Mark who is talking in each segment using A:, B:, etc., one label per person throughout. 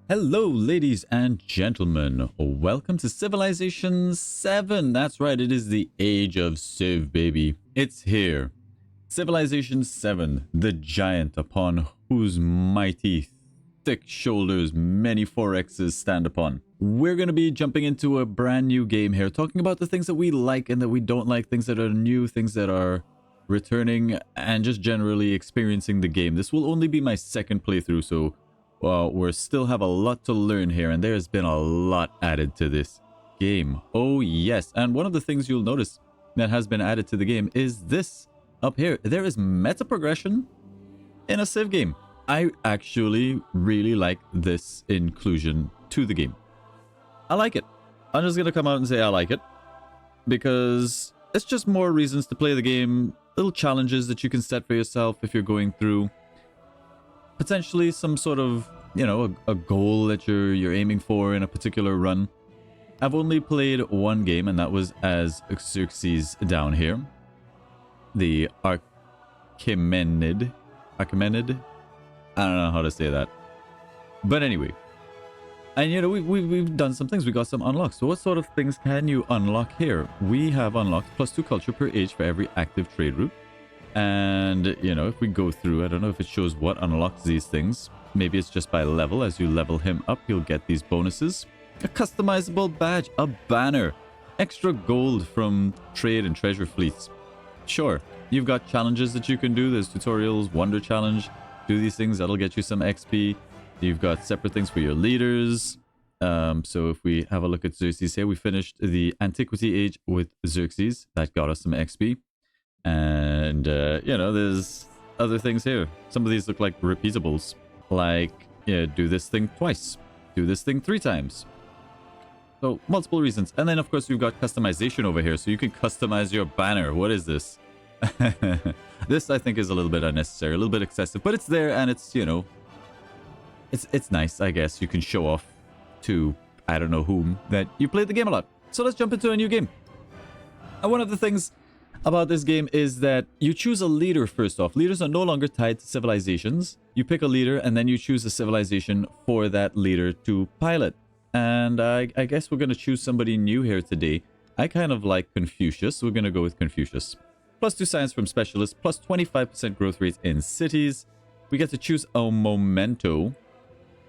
A: Hello, ladies and gentlemen. Welcome to Civilization 7. That's right, it is the age of Civ, baby. It's here. Civilization 7, the giant upon whose mighty, thick shoulders many 4Xs stand upon. We're going to be jumping into a brand new game here, talking about the things that we like and that we don't like, things that are new, things that are returning, and just generally experiencing the game. This will only be my second playthrough, so we still have a lot to learn here, and there's been a lot added to this game. Oh yes, and one of the things you'll notice that has been added to the game is this up here. There is meta progression in a Civ game. I actually really like this inclusion to the game. I like it. I'm just gonna come out and say I like it because it's just more reasons to play the game, little challenges that you can set for yourself if you're going through potentially some sort of, you know, a goal that you're aiming for in a particular run. I've only played one game, and that was as Xerxes down here. The Archimenid. I don't know how to say that. But anyway. And, you know, we've done some things. We got some unlocks. So what sort of things can you unlock here? We have unlocked +2 culture per age for every active trade route. And, you know, if we go through, I don't know if it shows what unlocks these things. Maybe it's just by level. As you level him up, you'll get these bonuses. A customizable badge, a banner, extra gold from trade and treasure fleets. Sure, you've got challenges that you can do. There's tutorials, wonder challenge. Do these things, that'll get you some XP. You've got separate things for your leaders. So if we have a look at Xerxes here, we finished the Antiquity Age with Xerxes. That got us some XP. And, you know, there's other things here. Some of these look like repeatables. Like, yeah, do this thing twice. Do this thing 3 times. So, multiple reasons. And then, of course, we've got customization over here. So you can customize your banner. What is this? This, I think, is a little bit unnecessary. A little bit excessive. But it's there, and it's, you know, it's nice, I guess. You can show off to, I don't know whom, that you played the game a lot. So let's jump into a new game. And one of the things about this game is that you choose a leader first off. Leaders are no longer tied to civilizations. You pick a leader and then you choose a civilization for that leader to pilot. And I guess we're going to choose somebody new here today. I kind of like Confucius. We're going to go with Confucius. +2 science from specialists, +25% growth rate in cities. We get to choose a memento,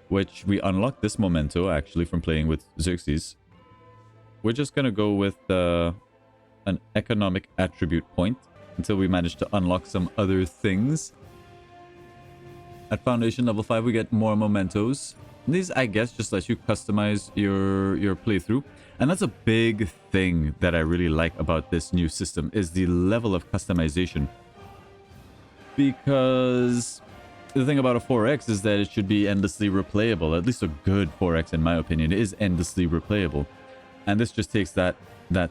A: which we unlock this memento actually from playing with Xerxes. We're just going to go with an economic attribute point until we manage to unlock some other things. At Foundation level 5, we get more mementos. These, I guess, just let you customize your playthrough. And that's a big thing that I really like about this new system, is the level of customization. Because the thing about a 4X is that it should be endlessly replayable. At least a good 4X, in my opinion, is endlessly replayable. And this just takes that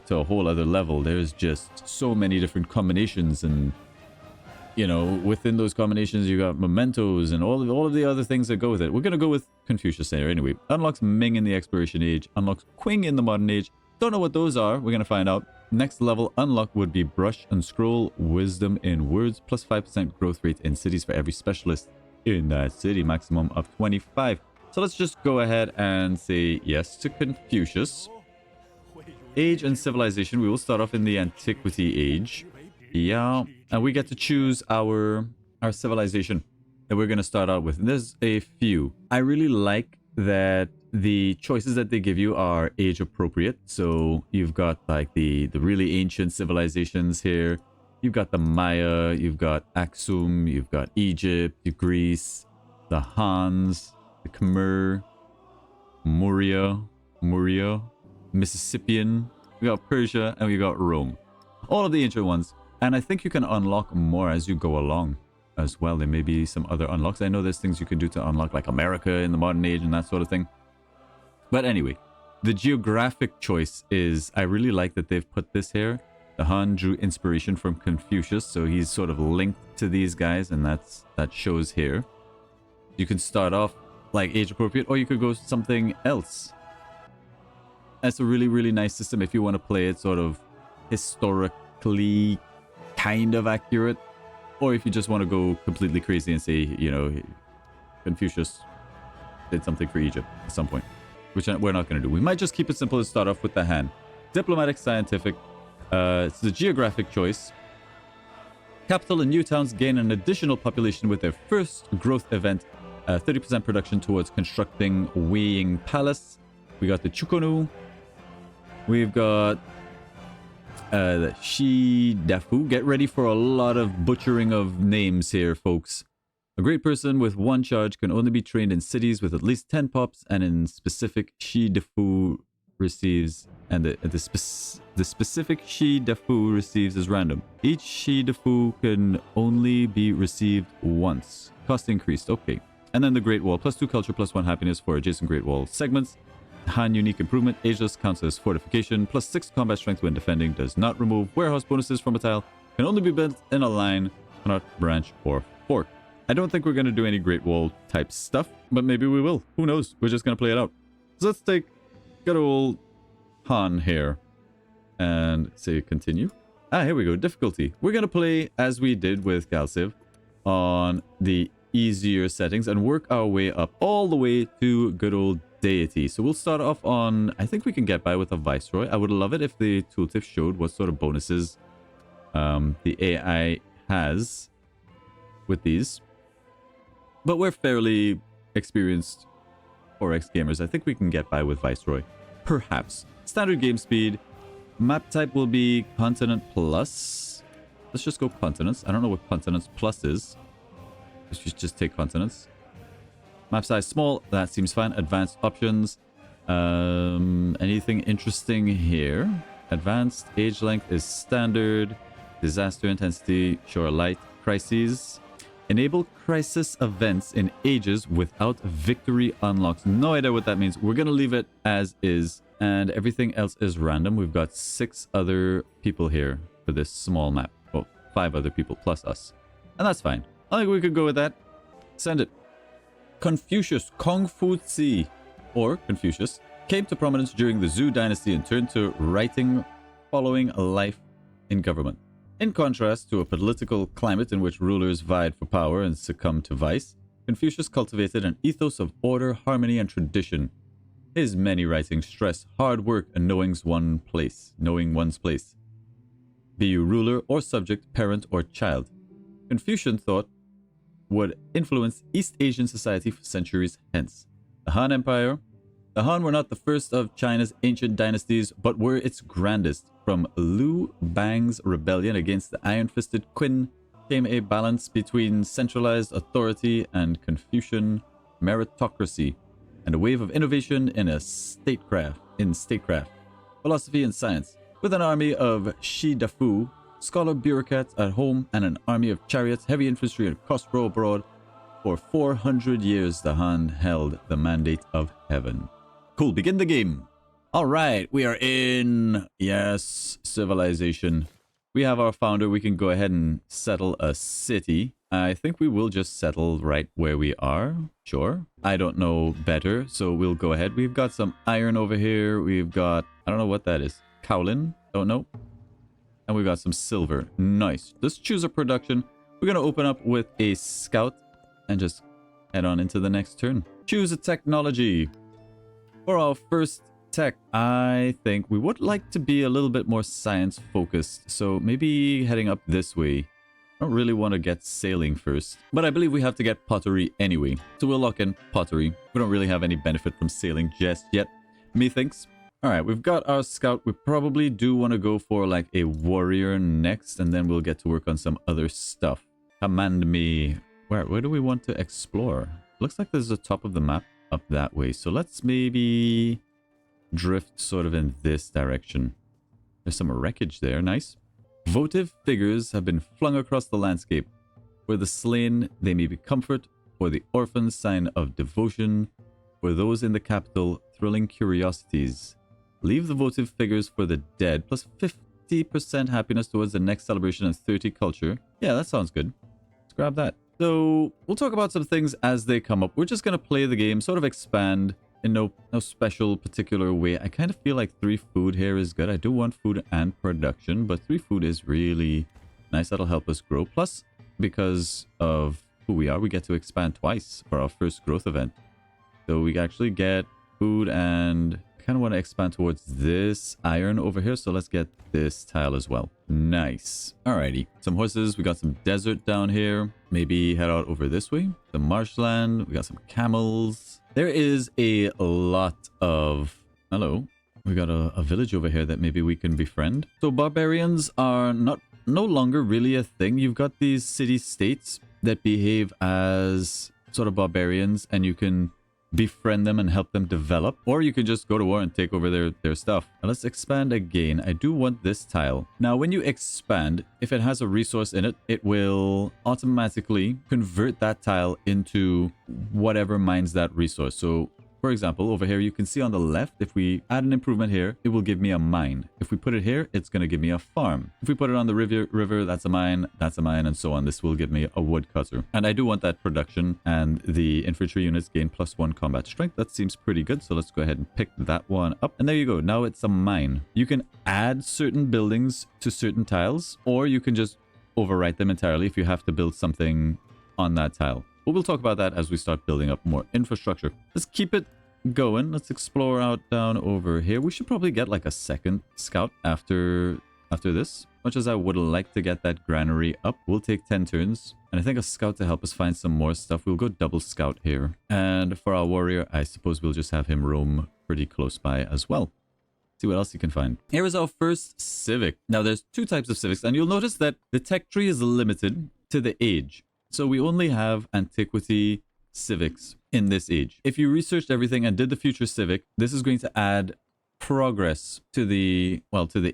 A: to a whole other level. There's just so many different combinations, and, you know, within those combinations you got mementos and all of the other things that go with it. We're gonna go with Confucius here anyway. Unlocks Ming in the Exploration Age, unlocks Qing in the Modern Age. Don't know what those are. We're gonna find out. Next level unlock would be Brush and Scroll Wisdom in Words, +5% growth rate in cities for every specialist in that city, maximum of 25. So let's just go ahead and say yes to Confucius. Age and civilization, we will start off in the Antiquity Age. Yeah, and we get to choose our civilization that we're going to start out with. And there's a few. I really like that the choices that they give you are age appropriate. So you've got like the really ancient civilizations here. You've got the Maya, you've got Aksum, you've got Egypt, Greece, the Hans, the Khmer, Muria, Mississippian, we got Persia, and we got Rome. All of the ancient ones. And I think you can unlock more as you go along as well. There may be some other unlocks. I know there's things you can do to unlock, like America in the modern age and that sort of thing. But anyway, the geographic choice is, I really like that they've put this here. The Han drew inspiration from Confucius, so he's sort of linked to these guys, and that shows here. You can start off like age appropriate, or you could go something else. That's a really, really nice system if you want to play it sort of historically kind of accurate, or if you just want to go completely crazy and say, you know, Confucius did something for Egypt at some point, which we're not going to do. We might just keep it simple and start off with the Han. Diplomatic, scientific. It's the geographic choice. Capital and new towns gain an additional population with their first growth event. 30% production towards constructing Weighing Palace. We got the Chukonu. We've got the Shi Dafu. Get ready for a lot of butchering of names here, folks. A great person with one charge can only be trained in cities with at least 10 pops, and in specific Shi Dafu receives, and the specific Shi Dafu receives is random. Each Shi Dafu can only be received once. Cost increased, okay. And then the Great Wall, +2 culture, +1 happiness for adjacent Great Wall segments. Han unique improvement, ageless counts as fortification, +6 combat strength when defending, does not remove warehouse bonuses from a tile, can only be built in a line, cannot branch or fork. I don't think we're going to do any Great Wall type stuff, but maybe we will. Who knows? We're just going to play it out. So let's take good old Han here and say continue. Here we go. Difficulty. We're going to play as we did with Galciv on the easier settings and work our way up all the way to good old deity. So we'll start off on, I think we can get by with a Viceroy. I would love it if the tooltip showed what sort of bonuses the AI has with these. But we're fairly experienced 4X gamers. I think we can get by with Viceroy. Perhaps. Standard game speed. Map type will be Continent Plus. Let's just go Continents. I don't know what Continents Plus is. Let's just take Continents. Map size small. That seems fine. Advanced options. Anything interesting here? Advanced. Age length is standard. Disaster intensity. Sure, light. Crises. Enable crisis events in ages without victory unlocks. No idea what that means. We're going to leave it as is. And everything else is random. We've got 6 other people here for this small map. Well, 5 other people plus us. And that's fine. I think we could go with that. Send it. Confucius, Confuci, or Confucius, came to prominence during the Zhou dynasty and turned to writing following a life in government. In contrast to a political climate in which rulers vied for power and succumbed to vice, Confucius cultivated an ethos of order, harmony, and tradition. His many writings stress hard work and knowing one's place. Be you ruler or subject, parent or child. Confucian thought would influence East Asian society for centuries hence. The Han Empire. The Han were not the first of China's ancient dynasties, but were its grandest. From Liu Bang's rebellion against the iron-fisted Qin came a balance between centralized authority and Confucian meritocracy, and a wave of innovation in statecraft, philosophy and science. With an army of Shi Dafu, scholar bureaucrats at home, and an army of chariots, heavy infantry, and crossbow abroad, for 400 years the Han held the mandate of heaven. Cool, begin the game. All right, we are in, yes, civilization. We have our founder. We can go ahead and settle a city. I think we will just settle right where we are. Sure. I don't know better, so we'll go ahead. We've got some iron over here. We've got, I don't know what that is. Kaolin? Don't know. And we've got some silver. Nice. Let's choose a production. We're going to open up with a scout and just head on into the next turn. Choose a technology. For our first tech, I think we would like to be a little bit more science focused. So maybe heading up this way. I don't really want to get sailing first, but I believe we have to get pottery anyway. So we'll lock in pottery. We don't really have any benefit from sailing just yet, methinks. All right, we've got our scout. We probably do want to go for like a warrior next, and then we'll get to work on some other stuff. Command me. Where do we want to explore? Looks like there's the top of the map up that way. So let's maybe drift sort of in this direction. There's some wreckage there. Nice. Votive figures have been flung across the landscape. For the slain, they may be comfort. For the orphans, sign of devotion. For those in the capital, thrilling curiosities. Leave the votive figures for the dead, plus 50% happiness towards the next celebration and 30 culture. Yeah, that sounds good. Let's grab that. So we'll talk about some things as they come up. We're just going to play the game, sort of expand in no special particular way. I kind of feel like 3 food here is good. I do want food and production, but 3 food is really nice. That'll help us grow. Plus, because of who we are, we get to expand twice for our first growth event. So we actually get food, and I kind of want to expand towards this iron over here. So let's get this tile as well. Nice. Alrighty. Some horses. We got some desert down here. Maybe head out over this way. Some marshland. We got some camels. There is a lot of... Hello. We got a village over here that maybe we can befriend. So barbarians are no longer really a thing. You've got these city-states that behave as sort of barbarians, and you can befriend them and help them develop, or you can just go to war and take over their stuff. Now let's expand again. I do want this tile. Now when you expand, if it has a resource in it, it will automatically convert that tile into whatever mines that resource. So for example, over here, you can see on the left, if we add an improvement here, it will give me a mine. If we put it here, it's going to give me a farm. If we put it on the river, that's a mine, and so on. This will give me a woodcutter. And I do want that production, and the infantry units gain +1 combat strength. That seems pretty good. So let's go ahead and pick that one up. And there you go. Now it's a mine. You can add certain buildings to certain tiles, or you can just overwrite them entirely if you have to build something on that tile. But we'll talk about that as we start building up more infrastructure. Let's keep it going. Let's explore out down over here. We should probably get like a second scout after this. Much as I would like to get that granary up, we'll take 10 turns. And I think a scout to help us find some more stuff. We'll go double scout here. And for our warrior, I suppose we'll just have him roam pretty close by as well. See what else you can find. Here is our first civic. Now there's two types of civics, and you'll notice that the tech tree is limited to the age. So we only have antiquity civics in this age. If you researched everything and did the future civic, this is going to add progress to the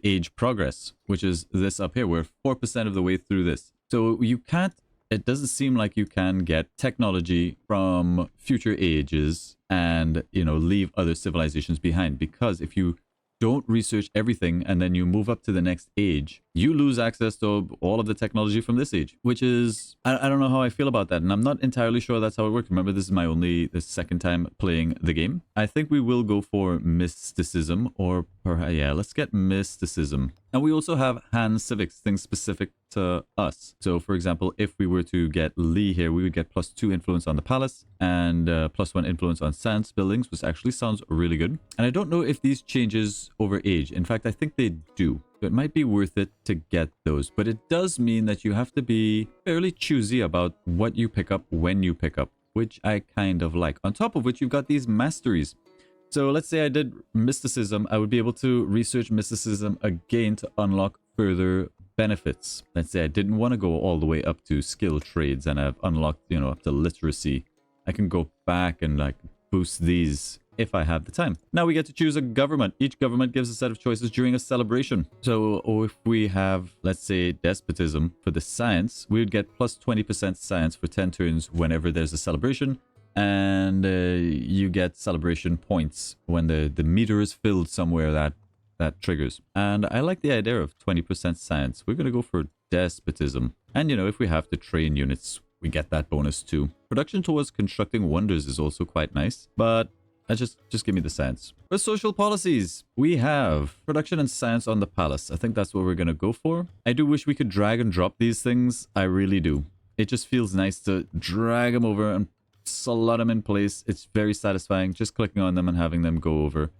A: age progress, which is this up here. We're 4% of the way through this. So you can't, it doesn't seem like you can get technology from future ages and, you know, leave other civilizations behind, because if you don't research everything and then you move up to the next age, you lose access to all of the technology from this age, which is, I don't know how I feel about that. And I'm not entirely sure that's how it works. Remember, this is the second time playing the game. I think we will go for mysticism, or yeah, let's get mysticism. And we also have hand civics, things specific to us. So for example, if we were to get Lee here, we would get +2 influence on the palace and +1 influence on science buildings, which actually sounds really good. And I don't know if these changes over age. In fact, I think they do. So it might be worth it to get those, but it does mean that you have to be fairly choosy about what you pick up when you pick up, which I kind of like. On top of which, you've got these masteries. So let's say I did mysticism, I would be able to research mysticism again to unlock further benefits. Let's say I didn't want to go all the way up to skill trades and I've unlocked, you know, up to literacy. I can go back and like boost these if I have the time. Now we get to choose a government. Each government gives a set of choices during a celebration. So if we have, let's say, despotism for the science, we would get +20% science for 10 turns whenever there's a celebration. And you get celebration points when the meter is filled somewhere that triggers. And I like the idea of 20% science. We're going to go for despotism. And, you know, if we have to train units, we get that bonus too. Production towards constructing wonders is also quite nice, but just give me the science. For social policies, we have production and science on the palace. I think that's what we're going to go for. I do wish we could drag and drop these things. I really do. It just feels nice to drag them over and slot them in place. It's very satisfying just clicking on them and having them go over.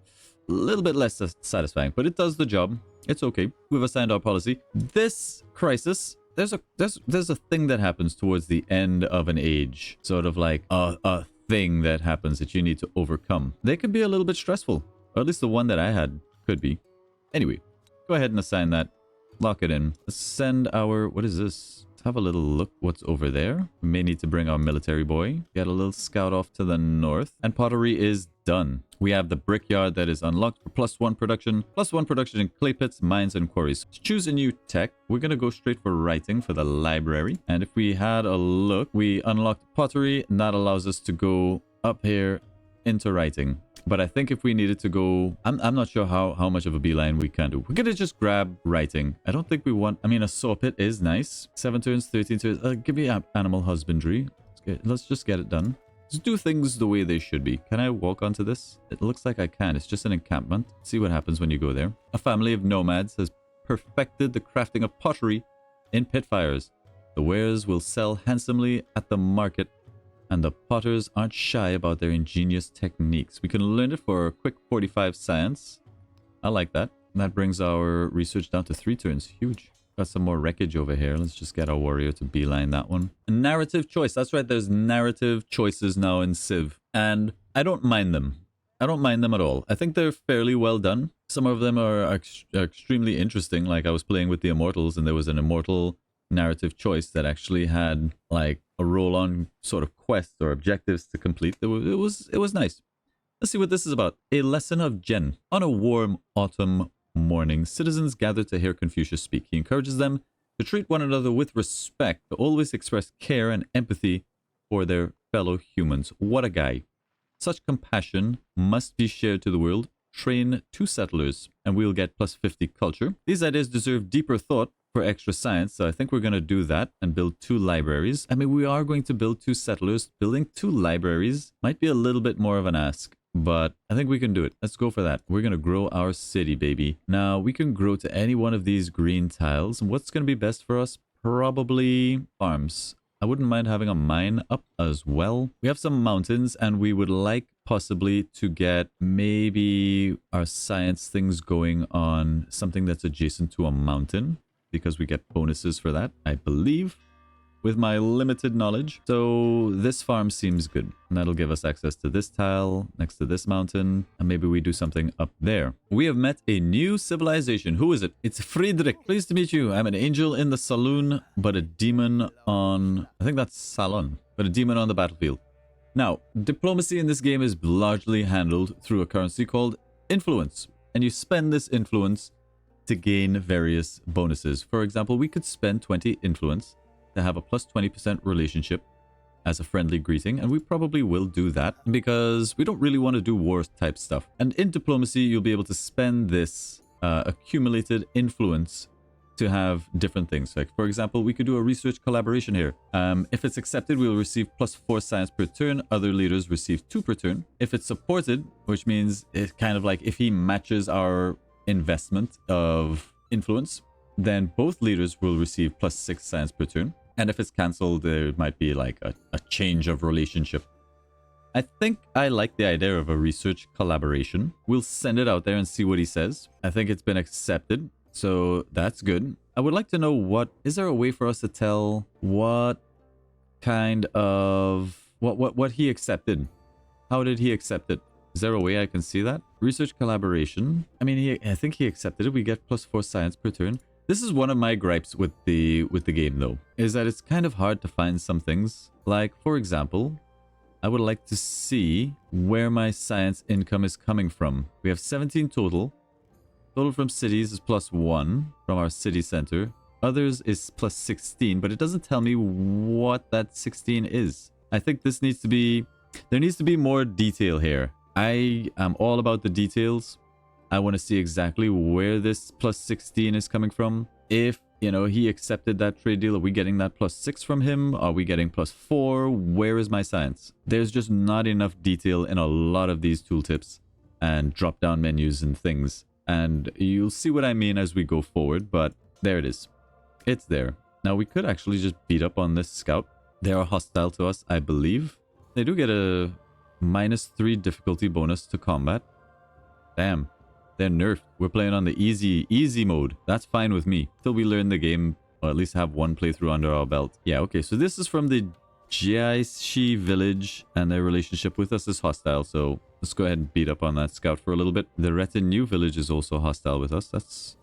A: A little bit less satisfying, but it does the job. It's okay. We've assigned our policy. This crisis, there's a thing that happens towards the end of an age, sort of like a thing that happens that you need to overcome. They can be a little bit stressful, or at least the one that I had could be. Anyway, go ahead and assign that. Lock it in. Let's send our, what is this? Let's have a little look what's over there. We may need to bring our military boy. Get a little scout off to the north. And pottery is done. We have the brickyard that is unlocked for +1 production. +1 production in clay pits, mines, and quarries. Let's choose a new tech. We're going to go straight for writing for the library. And if we had a look, we unlocked pottery, and that allows us to go up here into writing. But I think if we needed to go, I'm not sure how much of a beeline we can do. We're going to just grab writing. I don't think we want, I mean, a saw pit is nice. 7 turns, 13 turns. Give me animal husbandry. Let's just get it done. Just do things the way they should be. Can I walk onto this? It looks like I can. It's just an encampment. See what happens when you go there. A family of nomads has perfected the crafting of pottery in pit fires. The wares will sell handsomely at the market And the potters aren't shy about their ingenious techniques. We can learn it for a quick 45 science. I like that. That brings our research down to 3 turns. Huge. Got some more wreckage over here. Let's just get our warrior to beeline that one. A narrative choice. That's right. There's narrative choices now in Civ. And I don't mind them. I don't mind them at all. I think they're fairly well done. Some of them are extremely interesting. Like I was playing with the Immortals and there was an Immortal narrative choice that actually had like a roll-on sort of quest or objectives to complete. It was nice. Let's see what this is about. A lesson of Jen. On a warm autumn morning, citizens gather to hear Confucius speak. He encourages them to treat one another with respect, to always express care and empathy for their fellow humans. What a guy. Such compassion must be shared to the world. Train 2 settlers and we'll get plus 50 culture. These ideas deserve deeper thought for extra science, so I think we're going to do that and build 2 libraries. I mean, we are going to build 2 settlers. Building 2 libraries might be a little bit more of an ask, but I think we can do it. Let's go for that. We're going to grow our city, baby. Now, we can grow to any one of these green tiles. And what's going to be best for us? Probably farms. I wouldn't mind having a mine up as well. We have some mountains and we would like possibly to get maybe our science things going on something that's adjacent to a mountain, because we get bonuses for that, I believe, with my limited knowledge. So this farm seems good. And that'll give us access to this tile next to this mountain. And maybe we do something up there. We have met a new civilization. Who is it? It's Friedrich. Pleased to meet you. I'm an angel in the saloon, but a demon on... I think that's Salon, but a demon on the battlefield. Now, diplomacy in this game is largely handled through a currency called influence. And you spend this influence to gain various bonuses. For example, we could spend 20 influence to have a plus 20% relationship as a friendly greeting, and we probably will do that because we don't really want to do war type stuff. And in diplomacy, you'll be able to spend this accumulated influence to have different things. Like, for example, we could do a research collaboration here. If it's accepted, we'll receive plus 4 science per turn. Other leaders receive 2 per turn. If it's supported, which means it's kind of like if he matches our investment of influence, then both leaders will receive plus 6 science per turn. And if it's cancelled, there might be like a change of relationship. I think I like the idea of a research collaboration. We'll send it out there and see what he says. I think it's been accepted, so that's good. I would like to know is there a way for us to tell what kind of, what he accepted? How did he accept it? Is there a way I can see that? Research collaboration. I mean, I think he accepted it. We get plus 4 science per turn. This is one of my gripes with the game, though, is that it's kind of hard to find some things. Like, for example, I would like to see where my science income is coming from. We have 17 total. Total from cities is plus 1 from our city center. Others is plus 16, but it doesn't tell me what that 16 is. I think this needs to be... There needs to be more detail here. I am all about the details. I want to see exactly where this plus 16 is coming from. If, you know, he accepted that trade deal, are we getting that plus 6 from him? Are we getting plus 4? Where is my science? There's just not enough detail in a lot of these tooltips and drop-down menus and things. And you'll see what I mean as we go forward, but there it is. It's there. Now, we could actually just beat up on this scout. They are hostile to us, I believe. They do get a -3 difficulty bonus to combat. Damn. They're nerfed. We're playing on the easy mode. That's fine with me. Till we learn the game, or at least have one playthrough under our belt. Yeah, okay. So this is from the Jiaishi village, and their relationship with us is hostile. So let's go ahead and beat up on that scout for a little bit. The retinue village is also hostile with us. That's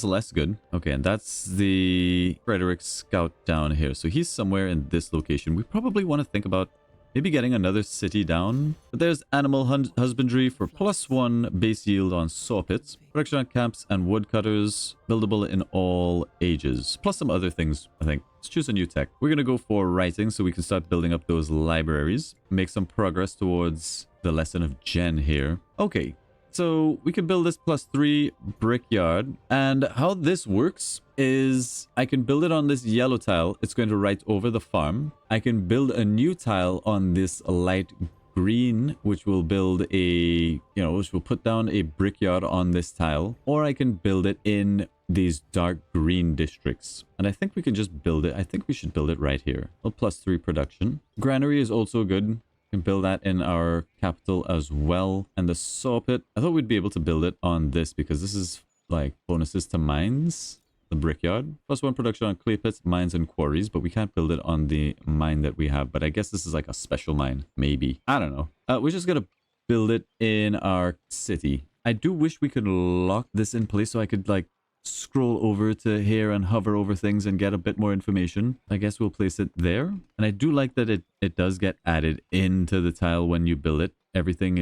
A: less good. Okay, and that's the Frederick scout down here. So he's somewhere in this location. We probably want to think about maybe getting another city down. But there's animal husbandry for +1 base yield on saw pits, production on camps and woodcutters, buildable in all ages, plus some other things, I think. Let's choose a new tech. We're going to go for writing so we can start building up those libraries, make some progress towards the lesson of Jen here. Okay, so we can build this +3 brickyard, and how this works is I can build it on this yellow tile. It's going to write over the farm. I can build a new tile on this light green, which will build a, which will put down a brickyard on this tile, or I can build it in these dark green districts. And I think we can just build it. I think we should build it right here. Well, +3 production. Granary is also good. We can build that in our capital as well. And the saw pit, I thought we'd be able to build it on this because this is like bonuses to mines. The brickyard. +1 production on clay pits, mines, and quarries, but we can't build it on the mine that we have. But I guess this is like a special mine. Maybe. I don't know. We're just gonna build it in our city. I do wish we could lock this in place so I could like scroll over to here and hover over things and get a bit more information. I guess we'll place it there. And I do like that it does get added into the tile when you build it. Everything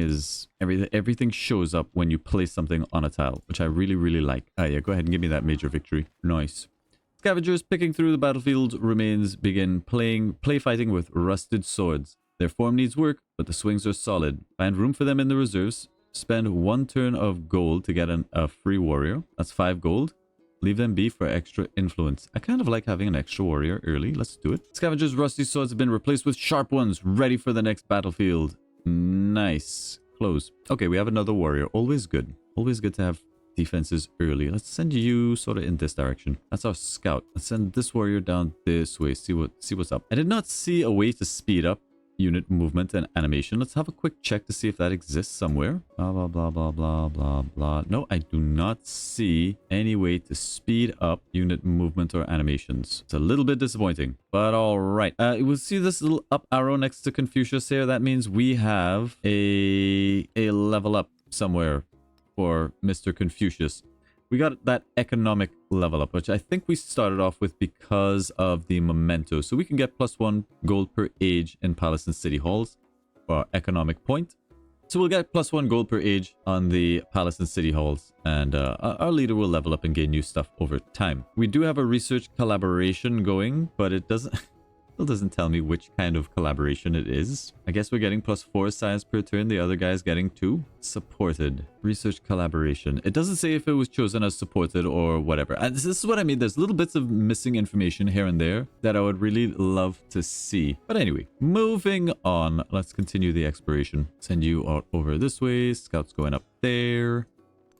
A: shows up when you place something on a tile, which I really, really like. Yeah, go ahead and give me that major victory. Nice. Scavengers picking through the battlefield remains begin play fighting with rusted swords. Their form needs work, but the swings are solid. Find room for them in the reserves. Spend 1 turn of gold to get a free warrior. That's 5 gold. Leave them be for extra influence. I kind of like having an extra warrior early. Let's do it. Scavengers' rusty swords have been replaced with sharp ones, ready for the next battlefield. Nice. Close. Okay, we have another warrior. Always good. Always good to have defenses early. Let's send you sort of in this direction. That's our scout. Let's send this warrior down this way. See what's up. I did not see a way to speed up unit movement and animation. Let's have a quick check to see if that exists somewhere. Blah, blah, blah, blah, blah, blah, blah. No, I do not see any way to speed up unit movement or animations. It's a little bit disappointing, but all right. We'll see this little up arrow next to Confucius here. That means we have a level up somewhere for Mr. Confucius. We got that economic level up, which I think we started off with because of the memento. So we can get +1 gold per age in palace and city halls for our economic point. So we'll get +1 gold per age on the palace and city halls. And our leader will level up and gain new stuff over time. We do have a research collaboration going, but it doesn't tell me which kind of collaboration it is. I guess we're getting +4 science per turn. The other guy's getting 2. Supported. Research collaboration. It doesn't say if it was chosen as supported or whatever. And this is what I mean. There's little bits of missing information here and there that I would really love to see. But anyway, moving on. Let's continue the exploration. Send you out over this way. Scouts going up there.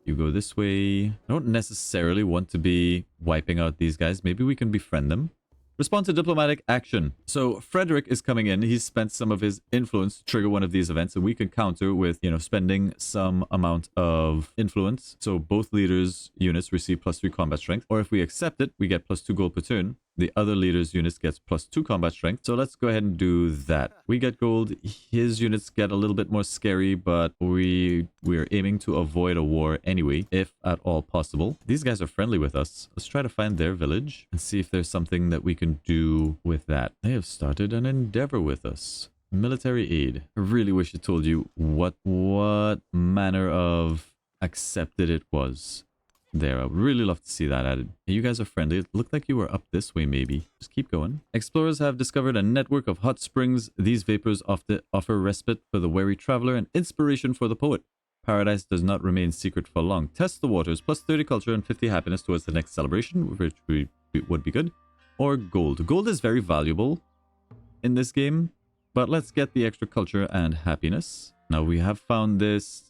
A: You go this way. I don't necessarily want to be wiping out these guys. Maybe we can befriend them. Respond to diplomatic action. So Frederick is coming in. He's spent some of his influence to trigger one of these events, and we can counter with, spending some amount of influence. So both leaders' units receive +3 combat strength, or if we accept it, we get +2 gold per turn. The other leader's units gets +2 combat strength. So let's go ahead and do that. We get gold. His units get a little bit more scary, but we're aiming to avoid a war anyway, if at all possible. These guys are friendly with us. Let's try to find their village and see if there's something that we can do with that. They have started an endeavor with us. Military aid. I really wish it told you what manner of accepted it was. There, I would really love to see that added. You guys are friendly. It looked like you were up this way, maybe. Just keep going. Explorers have discovered a network of hot springs. These vapors offer respite for the weary traveler and inspiration for the poet. Paradise does not remain secret for long. Test the waters, +30 culture and 50 happiness towards the next celebration, which would be good. Or gold. Gold is very valuable in this game, but let's get the extra culture and happiness. Now we have found this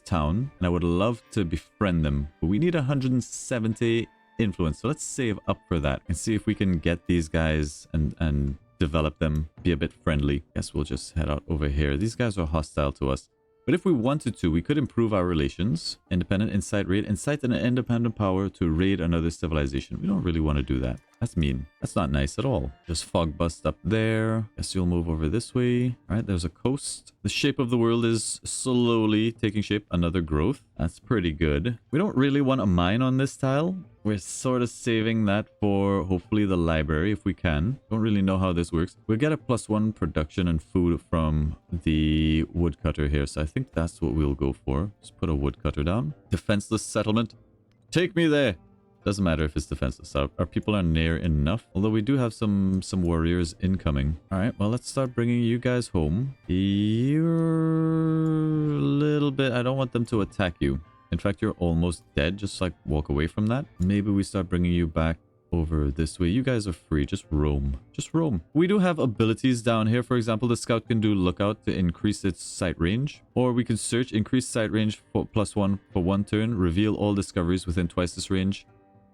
A: town, and I would love to befriend them, but we need 170 influence, so let's save up for that and see if we can get these guys and develop them, be a bit friendly. Guess we'll just head out over here. These guys are hostile to us, but if we wanted to, we could improve our relations. Independent insight raid. Incite an independent power to raid another civilization. We don't really want to do that. That's mean. That's not nice at all. Just fog bust up there. Guess you'll move over this way. All right, there's a coast. The shape of the world is slowly taking shape. Another growth. That's pretty good. We don't really want a mine on this tile. We're sort of saving that for hopefully the library if we can. Don't really know how this works. We'll get a +1 production and food from the woodcutter here. So I think that's what we'll go for. Just put a woodcutter down. Defenseless settlement. Take me there. Doesn't matter if it's defenseless. Our people are near enough. Although we do have some warriors incoming. All right, well, let's start bringing you guys home. You're a little bit... I don't want them to attack you. In fact, you're almost dead. Just like walk away from that. Maybe we start bringing you back over this way. You guys are free. Just roam. Just roam. We do have abilities down here. For example, the scout can do lookout to increase its sight range. Or we can search, increase sight range for +1 for 1 turn. Reveal all discoveries within twice this range.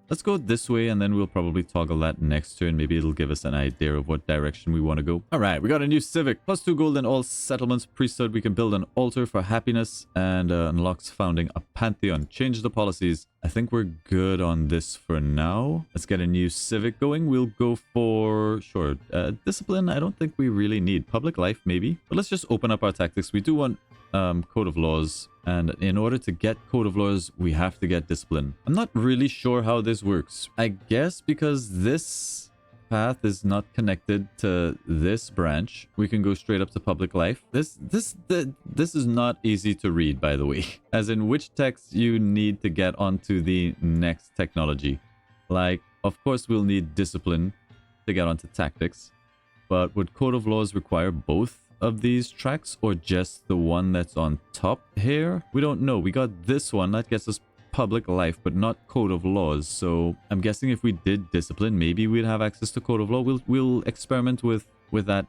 A: Let's go this way, and then we'll probably toggle that next turn. Maybe it'll give us an idea of what direction we want to go. All right, we got a new civic. +2 gold in all settlements. Priesthood, we can build an altar for happiness, and unlocks founding a pantheon. Change the policies. I think we're good on this for now. Let's get a new civic going. We'll go for, sure, discipline. I don't think we really need. Public life, maybe. But let's just open up our tactics. We do want code of laws, and in order to get code of laws we have to get discipline. I'm not really sure how this works. I guess because this path is not connected to this branch, we can go straight up to public life. This is not easy to read, by the way, as in which text you need to get onto the next technology. Like, of course we'll need discipline to get onto tactics, but would code of laws require both of these tracks or just the one that's on top here? We don't know. We got this one that gets us public life but not code of laws, so I'm guessing if we did discipline maybe we'd have access to code of law. We'll experiment with that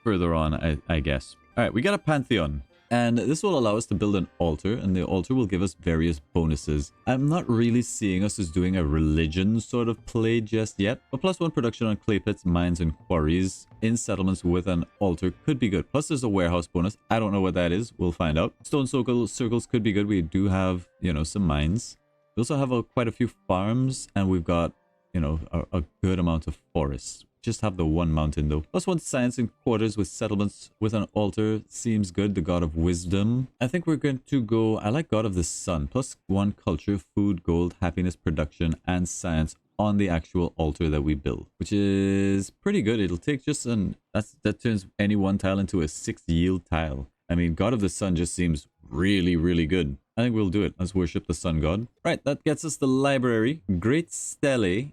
A: further on, I guess. All right, we got a pantheon, and this will allow us to build an altar, and the altar will give us various bonuses. I'm not really seeing us as doing a religion sort of play just yet, but +1 production on clay pits, mines, and quarries in settlements with an altar could be good. Plus there's a warehouse bonus. I don't know what that is. We'll find out. Stone circles could be good. We do have, you know, some mines. We also have quite a few farms, and we've got, you know, a good amount of forests. Just have the one mountain though. +1 science in quarters with settlements with an altar seems good. The god of wisdom. I think we're going to go, I like god of the sun. +1 culture, food, gold, happiness, production, and science on the actual altar that we build, which is pretty good. It'll take just that turns any one tile into a 6 yield tile. I mean, god of the sun just seems really, really good. I think we'll do it. Let's worship the sun god. Right, that gets us the library. Great Stele.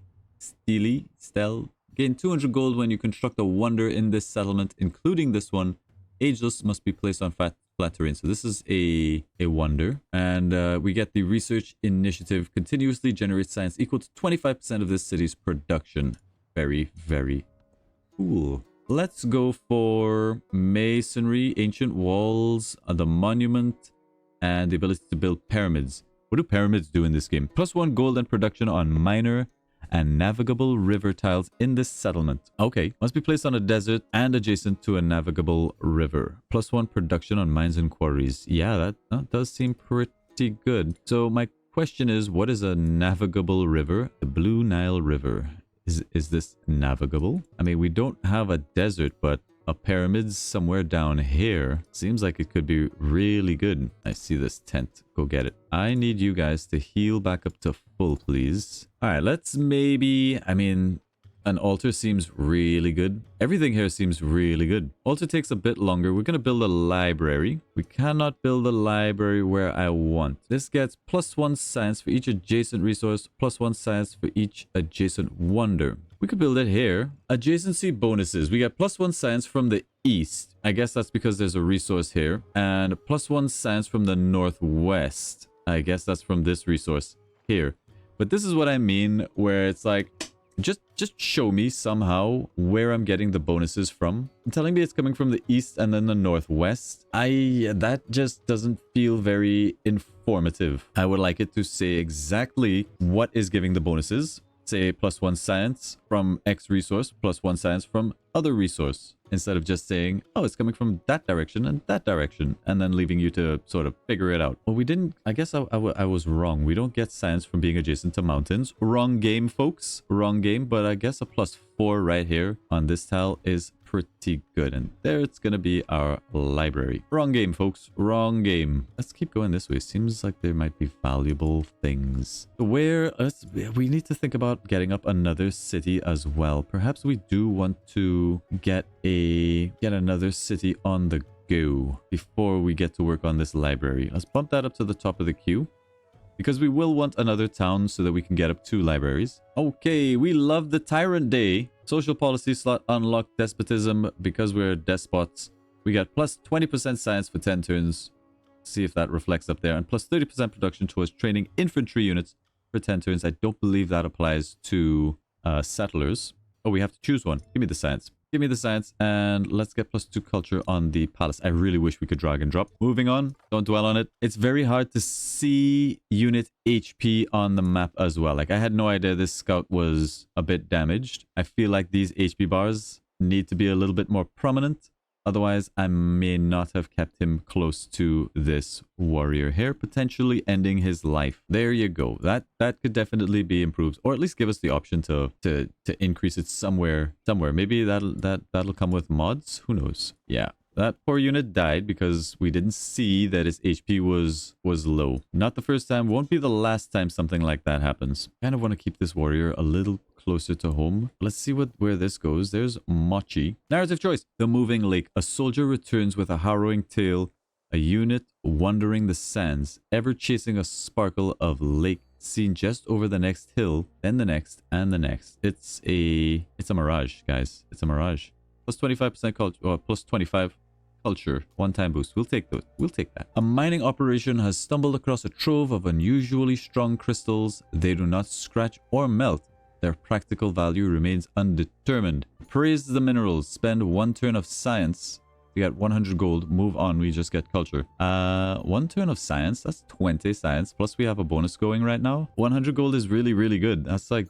A: Gain 200 gold when you construct a wonder in this settlement, including this one. Ageless must be placed on flat terrain. So this is a wonder. And we get the research initiative. Continuously generates science equal to 25% of this city's production. Very, very cool. Let's go for masonry, ancient walls, the monument, and the ability to build pyramids. What do pyramids do in this game? +1 gold and production on minor and navigable river tiles in this settlement. Okay, must be placed on a desert and adjacent to a navigable river. +1 production on mines and quarries. Yeah, that does seem pretty good. So my question is, what is a navigable river? The Blue Nile River. Is this navigable? I mean, we don't have a desert, but a pyramid somewhere down here seems like it could be really good. I see this tent. Go get it. I need you guys to heal back up to full, please. All right, let's maybe, I mean, an altar seems really good. Everything here seems really good. Altar takes a bit longer. We're going to build a library. We cannot build a library where I want. This gets +1 science for each adjacent resource, +1 science for each adjacent wonder. We could build it here. Adjacency bonuses. We get +1 science from the east. I guess that's because there's a resource here. And +1 science from the northwest. I guess that's from this resource here. But this is what I mean, where it's like, just show me somehow where I'm getting the bonuses from. You're telling me it's coming from the east and then the northwest. That just doesn't feel very informative. I would like it to say exactly what is giving the bonuses. Say +1 science from X resource, +1 science from other resource, instead of just saying, oh, it's coming from that direction, and then leaving you to sort of figure it out. Well, we didn't, I guess I was wrong. We don't get science from being adjacent to mountains. Wrong game, folks. Wrong game, but I guess a +4 right here on this tile is pretty good. And there it's going to be our library. Wrong game, folks. Wrong game. Let's keep going this way. Seems like there might be valuable things. We need to think about getting up another city as well. Perhaps we do want to get another city on the go before we get to work on this library. Let's bump that up to the top of the queue, because we will want another town so that we can get up 2 libraries. Okay, we love the Tyrant Day. Social policy slot unlocked despotism. Because we're despots, we got +20% science for 10 turns. See if that reflects up there. And +30% production towards training infantry units for 10 turns. I don't believe that applies to settlers. Oh, we have to choose one. Give me the science. Give me the science, and let's get +2 culture on the palace. I really wish we could drag and drop. Moving on. Don't dwell on it. It's very hard to see unit HP on the map as well. Like, I had no idea this scout was a bit damaged. I feel like these HP bars need to be a little bit more prominent. Otherwise, I may not have kept him close to this warrior here, potentially ending his life. There you go. That could definitely be improved, or at least give us the option to increase it somewhere. Maybe that'll come with mods. Who knows? Yeah. That poor unit died because we didn't see that his HP was low. Not the first time, won't be the last time something like that happens. Kind of want to keep this warrior a little closer to home. Let's see where this goes. There's Mochi. Narrative choice. The Moving Lake. A soldier returns with a harrowing tale. A unit wandering the sands, ever chasing a sparkle of lake seen just over the next hill, then the next, and the next. It's a mirage, guys. It's a mirage. Plus 25% culture, or plus 25 culture, one-time boost. We'll take those. We'll take that. A mining operation has stumbled across a trove of unusually strong crystals. They do not scratch or melt. Their practical value remains undetermined. Praise the minerals. Spend 1 turn of science to get 100 gold. Move on. We just get culture. 1 turn of science. That's 20 science. Plus we have a bonus going right now. 100 gold is really, really good. That's like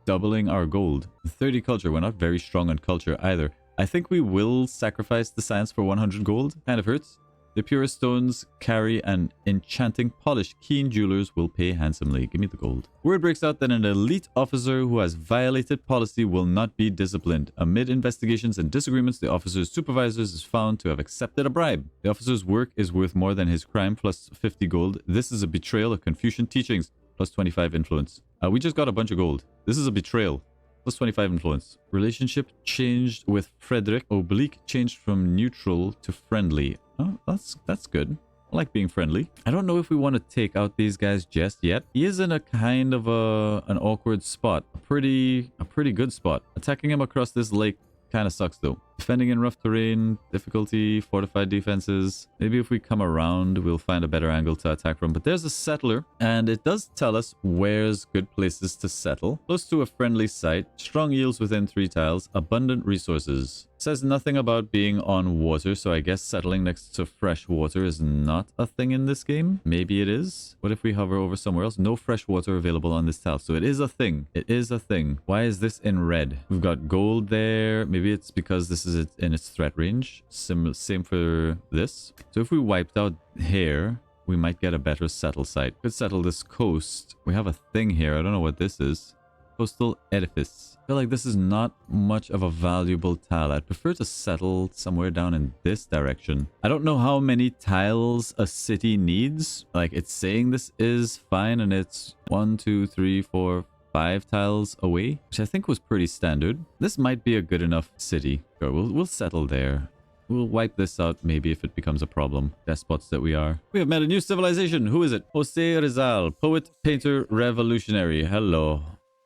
A: doubling our gold. 30 culture. We're not very strong on culture either. I think we will sacrifice the science for 100 gold. Kind of hurts. The purest stones carry an enchanting polish. Keen jewelers will pay handsomely. Give me the gold. Word breaks out that an elite officer who has violated policy will not be disciplined. Amid investigations and disagreements, the officer's supervisors is found to have accepted a bribe. The officer's work is worth more than his crime, plus 50 gold. This is a betrayal of Confucian teachings, plus 25 influence. We just got a bunch of gold. This is a betrayal. Plus 25 influence. Relationship changed with Frederick. Oblique changed from neutral to friendly. Oh, that's good. I like being friendly. I don't know if we want to take out these guys just yet. He is in a kind of an awkward spot. A pretty good spot. Attacking him across this lake kind of sucks though. Defending in rough terrain, difficulty, fortified defenses. Maybe if we come around, we'll find a better angle to attack from. But there's a settler, and it does tell us where's good places to settle. Close to a friendly site, strong yields within 3 tiles, abundant resources. Says nothing about being on water, so I guess settling next to fresh water is not a thing in this game. Maybe it is. What if we hover over somewhere else? No fresh water available on this tile, so it is a thing. It is a thing. Why is this in red? We've got gold there. Maybe it's because this is in its threat range. Same for this. So if we wiped out here, we might get a better settle site. Could settle this coast. We have a thing here. I don't know what this is. Coastal edifice. I feel like this is not much of a valuable tile. I'd prefer to settle somewhere down in this direction. I don't know how many tiles a city needs. Like, it's saying this is fine, and it's 1, 2, 3, 4, 5 tiles away, which I think was pretty standard. This might be a good enough city. Sure, we'll settle there. We'll wipe this out maybe if it becomes a problem. Despots that we are. We have met a new civilization. Who is it? Jose Rizal, poet, painter, revolutionary. Hello.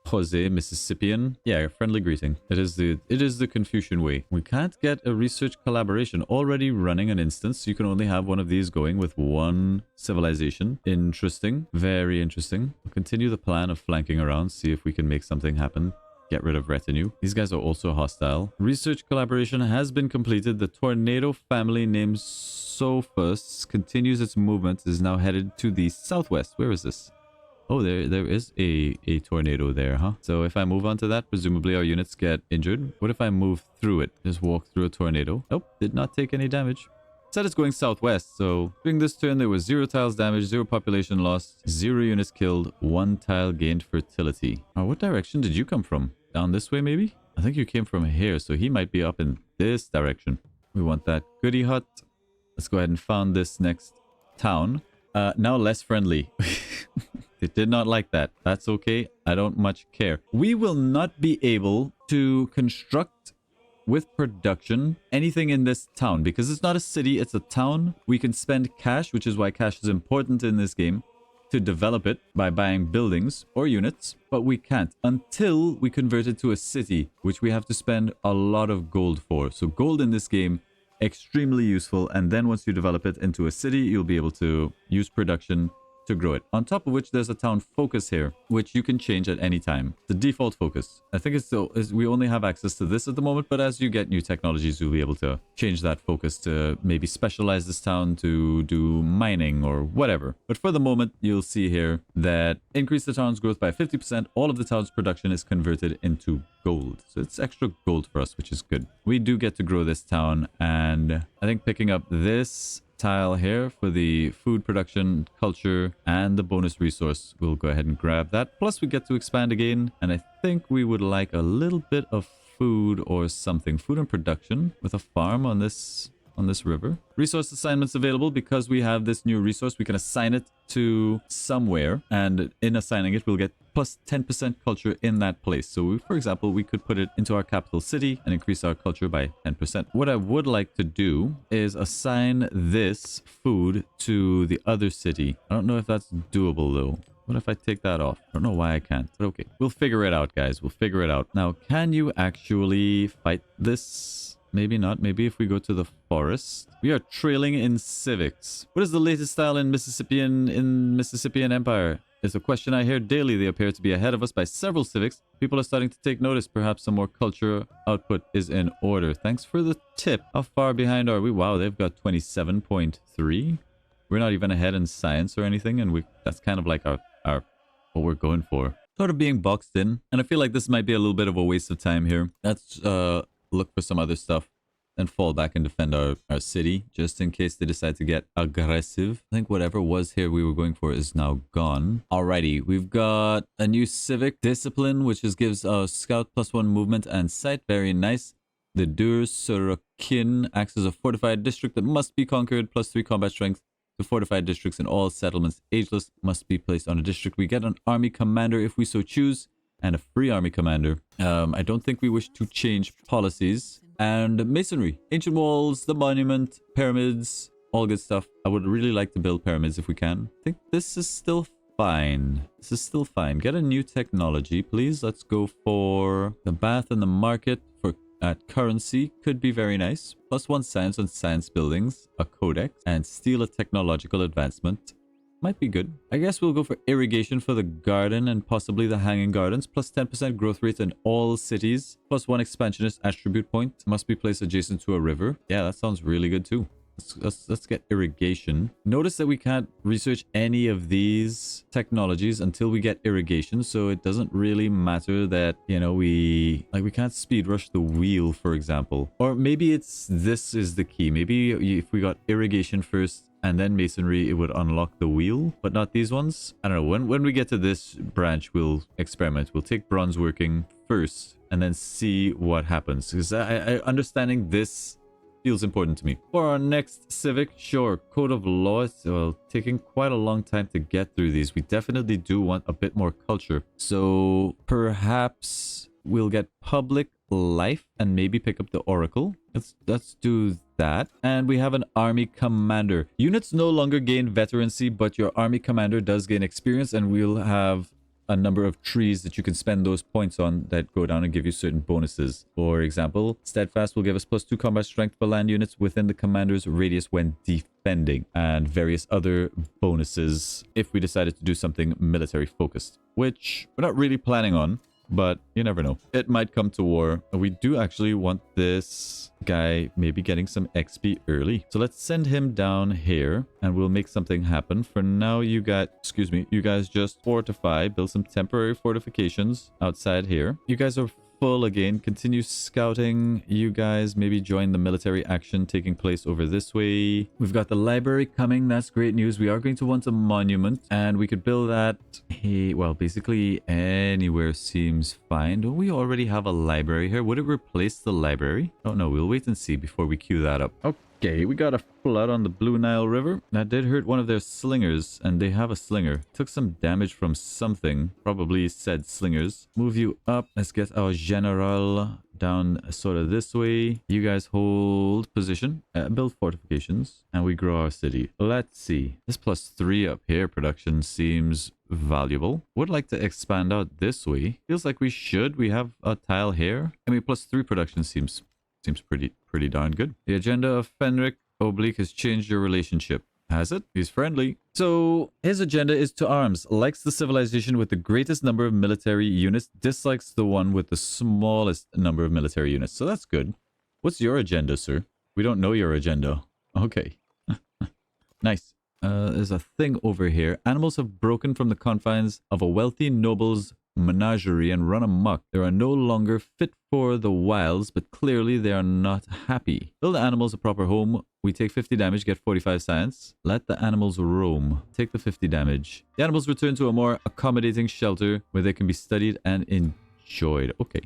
A: Jose, Mississippian. Yeah, friendly greeting. It is the Confucian way. We can't get a research collaboration. Already running an instance, so you can only have one of these going with one civilization. Interesting. Very interesting. We'll continue the plan of flanking around, see if we can make something happen. Get rid of retinue. These guys are also hostile. Research collaboration has been completed. The tornado family named Sophus continues its movement, is now headed to the southwest. Where is this? Oh, there is a tornado there, huh? So if I move onto that, presumably our units get injured. What if I move through it? Just walk through a tornado. Nope, did not take any damage. Said it's going southwest, so during this turn there was 0 tiles damaged, 0 population lost, 0 units killed, 1 tile gained fertility. What direction did you come from? Down this way maybe? I think you came from here, so he might be up in this direction. We want that goody hut. Let's go ahead and found this next town. Now less friendly. They did not like that. That's okay. I don't much care. We will not be able to construct with production anything in this town because it's not a city, it's a town. We can spend cash, which is why cash is important in this game, to develop it by buying buildings or units, but we can't until we convert it to a city, which we have to spend a lot of gold for. So gold in this game, extremely useful, and then once you develop it into a city, you'll be able to use production to grow it. On top of which, there's a town focus here, which you can change at any time. The default focus. I think it's still we only have access to this at the moment, but as you get new technologies, you'll be able to change that focus to maybe specialize this town to do mining or whatever. But for the moment, you'll see here that increase the town's growth by 50%. All of the town's production is converted into gold. So it's extra gold for us, which is good. We do get to grow this town, and I think picking up this tile here for the food production, culture, and the bonus resource, we'll go ahead and grab that. Plus we get to expand again, and I think we would like a little bit of food or something. Food and production with a farm on this river. Resource assignments available. Because we have this new resource, we can assign it to somewhere, and in assigning it we'll get plus 10% culture in that place. So for example, we could put it into our capital city and increase our culture by 10%. What I would like to do is assign this food to the other city. I don't know if that's doable though. What if I take that off? I don't know why I can't, but okay. We'll figure it out, guys. We'll figure it out. Now, can you actually fight this? Maybe not. Maybe if we go to the forest. We are trailing in civics. What is the latest style in Mississippian Empire? It's a question I hear daily. They appear to be ahead of us by several civics. People are starting to take notice. Perhaps some more culture output is in order. Thanks for the tip. How far behind are we? Wow, they've got 27.3. We're not even ahead in science or anything, and that's kind of like our what we're going for. Sort of being boxed in, and I feel like this might be a little bit of a waste of time here. Let's look for some other stuff and fall back and defend our city, just in case they decide to get aggressive. I think whatever was here we were going for is now gone. Alrighty, we've got a new civic discipline, which gives scout +1 movement and sight. Very nice. The Dur Sorokin acts as a fortified district that must be conquered, +3 combat strength. The fortified districts in all settlements ageless must be placed on a district. We get an army commander if we so choose, and a free army commander. I don't think we wish to change policies. And masonry, ancient walls, the monument, pyramids, all good stuff. I would really like to build pyramids if we can. I think this is still fine. This is still fine. Get a new technology, please. Let's go for the bath and the market at currency. Could be very nice. +1 science on science buildings, a codex, and steal a technological advancement. Might be good. I guess we'll go for irrigation for the garden and possibly the hanging gardens. +10% growth rate in all cities. +1 expansionist attribute point. Must be placed adjacent to a river. Yeah, that sounds really good too. Let's get irrigation. Notice that we can't research any of these technologies until we get irrigation. So it doesn't really matter that, you know, we can't speed rush the wheel, for example. Or maybe this is the key. Maybe if we got irrigation first and then masonry, it would unlock the wheel, but not these ones. I don't know. When we get to this branch, we'll experiment. We'll take bronze working first and then see what happens. Because I understanding this feels important to me. For our next civic, sure, code of law. Well, taking quite a long time to get through these. We definitely do want a bit more culture. So perhaps we'll get public life and maybe pick up the oracle. Let's do that. And we have an army commander. Units no longer gain veterancy, but your army commander does gain experience, and we'll have a number of trees that you can spend those points on that go down and give you certain bonuses. For example, steadfast will give us +2 combat strength for land units within the commander's radius when defending, and various other bonuses if we decided to do something military focused, which we're not really planning on. But you never know. It might come to war. We do actually want this guy maybe getting some XP early. So let's send him down here and we'll make something happen. For now, you guys just fortify, build some temporary fortifications outside here. You guys are full again. Continue scouting. You guys maybe join the military action taking place over this way. We've got the library coming. That's great news. We are going to want a monument, and we could build that. Hey, well, basically anywhere seems fine. Don't we already have a library here? Would it replace the library? Oh no, we'll wait and see before we queue that up. Okay, we got a flood on the Blue Nile River. That did hurt one of their slingers, and they have a slinger. Took some damage from something. Probably said slingers. Move you up. Let's get our general down sort of this way. You guys hold position. Build fortifications. And we grow our city. Let's see. This +3 up here production seems valuable. Would like to expand out this way. Feels like we should. We have a tile here. I mean, +3 production seems pretty darn good. The agenda of Fenric Oblique has changed your relationship. Has it? He's friendly. So his agenda is to arms. Likes the civilization with the greatest number of military units. Dislikes the one with the smallest number of military units. So that's good. What's your agenda, sir? We don't know your agenda. Okay. Nice. There's a thing over here. Animals have broken from the confines of a wealthy noble's menagerie and run amok. They are no longer fit for the wilds, but clearly they are not happy. Build the animals a proper home. We take 50 damage, get 45 science. Let the animals roam. Take the 50 damage. The animals return to a more accommodating shelter where they can be studied and enjoyed. Okay.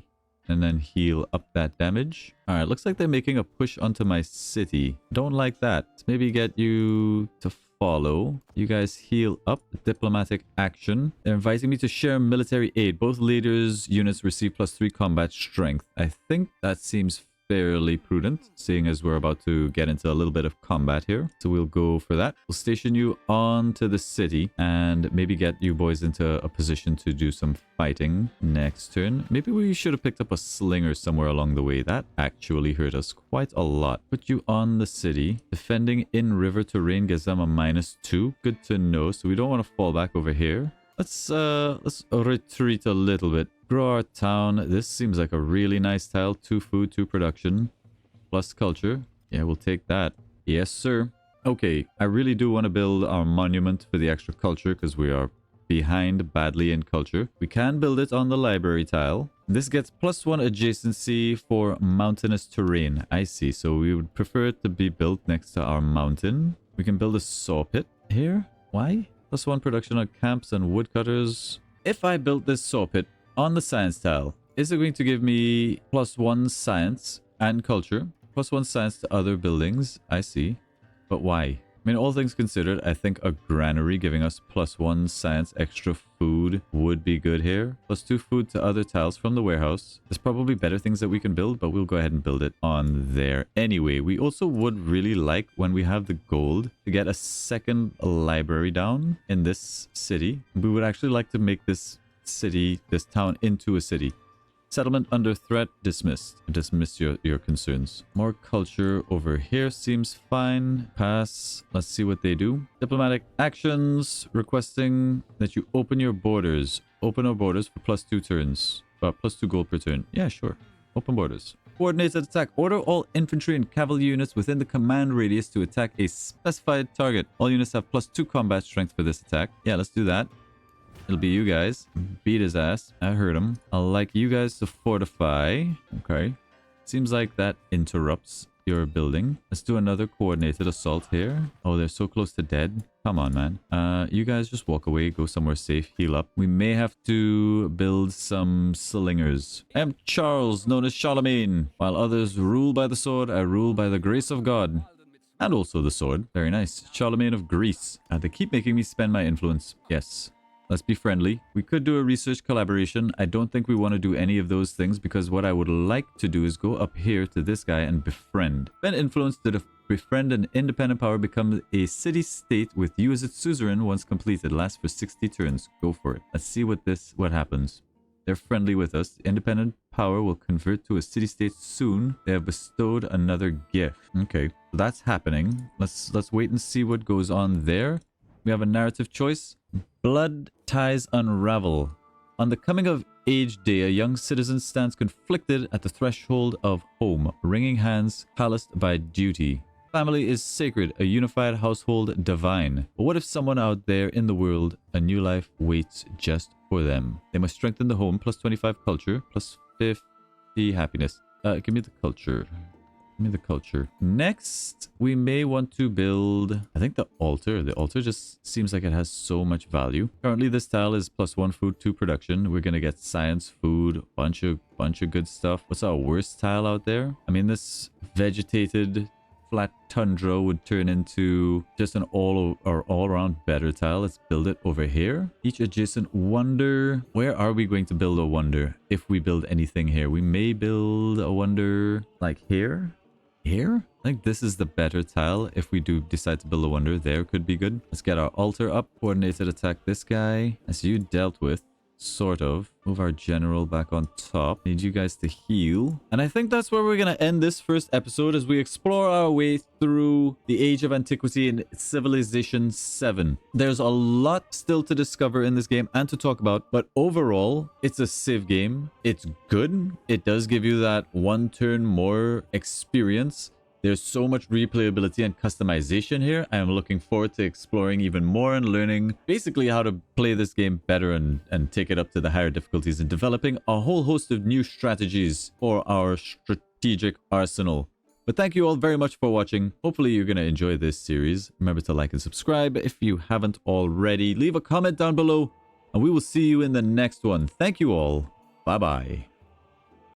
A: And then heal up that damage. All right, looks like they're making a push onto my city. Don't like that. Maybe get you to follow. You guys heal up. Diplomatic action. They're inviting me to share military aid. Both leaders' units receive +3 combat strength. I think that seems fairly prudent, seeing as we're about to get into a little bit of combat here. So we'll go for that. We'll station you onto the city and maybe get you boys into a position to do some fighting next turn. Maybe we should have picked up a slinger somewhere along the way. That actually hurt us quite a lot. Put you on the city. Defending in river terrain gives them a -2. Good to know. So we don't want to fall back over here. Let's retreat a little bit. Grow our town. This seems like a really nice tile. 2 food, 2 production, plus culture. Yeah, we'll take that. Yes, sir. Okay, I really do want to build our monument for the extra culture because we are behind badly in culture. We can build it on the library tile. This gets +1 adjacency for mountainous terrain. I see. So we would prefer it to be built next to our mountain. We can build a saw pit here. Why? +1 production on camps and woodcutters. If I built this saw pit on the science tile, is it going to give me +1 science and culture? +1 science to other buildings. I see. But why? I mean, all things considered, I think a granary giving us +1 science extra food would be good here. +2 food to other tiles from the warehouse. There's probably better things that we can build, but we'll go ahead and build it on there. Anyway, we also would really like, when we have the gold, to get a second library down in this city. We would actually like to make this city, this town, into a city. Settlement under threat, dismissed. Dismiss your concerns. More culture over here seems fine. Pass. Let's see what they do. Diplomatic actions. Requesting that you open your borders. Open our borders for +2 turns. +2 gold per turn. Yeah, sure. Open borders. Coordinated attack. Order all infantry and cavalry units within the command radius to attack a specified target. All units have +2 combat strength for this attack. Yeah, let's do that. It'll be you guys. Beat his ass. I heard him. I'd like you guys to fortify. Okay. Seems like that interrupts your building. Let's do another coordinated assault here. Oh, they're so close to dead. Come on, man. You guys just walk away. Go somewhere safe. Heal up. We may have to build some slingers. I am Charles, known as Charlemagne. While others rule by the sword, I rule by the grace of God. And also the sword. Very nice. Charlemagne of Greece. They keep making me spend my influence. Yes. Let's be friendly. We could do a research collaboration. I don't think we want to do any of those things because what I would like to do is go up here to this guy and befriend. Spend influence to befriend an independent power, become a city-state with you as its suzerain once completed. Lasts for 60 turns. Go for it. Let's see what happens. They're friendly with us. The independent power will convert to a city-state soon. They have bestowed another gift. Okay, that's happening. Let's wait and see what goes on there. We have a narrative choice. Blood ties unravel. On the coming of age day, a young citizen stands conflicted at the threshold of home, wringing hands, calloused by duty. Family is sacred, a unified household divine. But what if someone out there in the world, a new life waits just for them? They must strengthen the home, +25 culture, +50 happiness. Give me the culture. Give me the culture. Next, we may want to build, I think, the altar. The altar just seems like it has so much value. Currently, this tile is +1 food, 2 production. We're going to get science, food, bunch of good stuff. What's our worst tile out there? I mean, this vegetated flat tundra would turn into just an all-around better tile. Let's build it over here. Each adjacent wonder. Where are we going to build a wonder? If we build anything here, we may build a wonder like here. Here? I think this is the better tile. If we do decide to build a wonder, there could be good. Let's get our altar up. Coordinated attack this guy. As you dealt with. sort of. Move our general back on top. Need you guys to heal. And I think that's where we're going to end this first episode as we explore our way through the Age of Antiquity in Civilization 7. There's a lot still to discover in this game and to talk about, but overall, it's a Civ game. It's good. It does give you that one turn more experience. There's so much replayability and customization here. I am looking forward to exploring even more and learning basically how to play this game better and take it up to the higher difficulties and developing a whole host of new strategies for our strategic arsenal. But thank you all very much for watching. Hopefully you're going to enjoy this series. Remember to like and subscribe if you haven't already. Leave a comment down below and we will see you in the next one. Thank you all. Bye-bye.